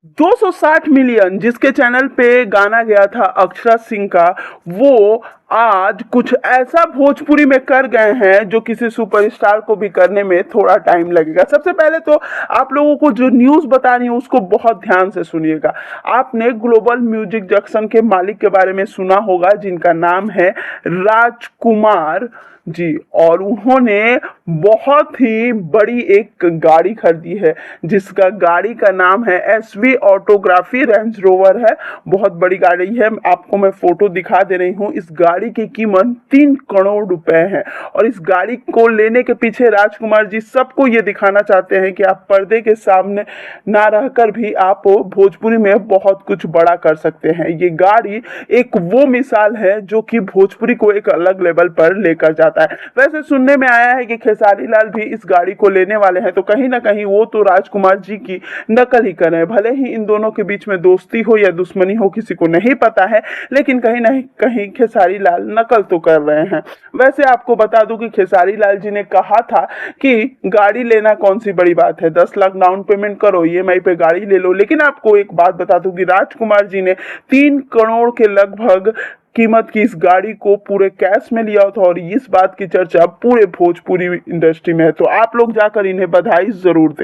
260 million जिसके channel पे गाना गया था अक्षरा सिंह का, वो आज कुछ ऐसा भोजपुरी में कर गए हैं जो किसी सुपरस्टार को भी करने में थोड़ा टाइम लगेगा। सबसे पहले तो आप लोगों को जो न्यूज़ बतानी है उसको बहुत ध्यान से सुनिएगा। आपने ग्लोबल म्यूजिक जंक्शन के मालिक के बारे में सुना होगा जिनका नाम है राजकुमार जी, और उन्होंने बहुत ही बड़ी एक गाड़ी खरीदी है जिसका गाड़ी का नाम है एसवी ऑटोग्राफी रेंज रोवर है। बहुत बड़ी गाड़ी है, आपको मैं फोटो दिखा दे रही हूँ। इस गाड़ी की कीमत 3 करोड़ रुपए है और इस गाड़ी को लेने के पीछे राजकुमार जी सबको ये दिखाना चाहते हैं कि आप पर्दे के सामने ना रहकर भी आप भोजपुरी में बहुत कुछ बड़ा कर सकते हैं। ये गाड़ी एक वो मिसाल है जो कि भोजपुरी को एक अलग लेवल पर लेकर जाता है। वैसे सुनने में आया है कि खेसारी लाल भी इस गाड़ी को लेने वाले हैं, तो कहीं ना कहीं वो तो राजकुमार जी की नकल ही कर रहे हैं। भले ही इन दोनों के बीच में दोस्ती हो या दुश्मनी हो किसी को नहीं पता है, लेकिन कहीं ना कहीं खेसारी लाल नकल तो कर रहे हैं। वैसे आपको बता दूं कि खेसारी लाल जी ने कहा था कि गाड़ी लेना कौन सी बड़ी बात है, 10 लाख डाउन पेमेंट करो, ईएमआई पे गाड़ी ले लो। लेकिन आपको एक बात बता दूं कि राजकुमार जी ने 3 करोड़ के लगभग कीमत की इस गाड़ी को पूरे कैश में लिया था और इस बात की चर्चा पूरे भोजपुरी इंडस्ट्री में है। तो आप लोग जाकर इन्हें बधाई जरूर दें।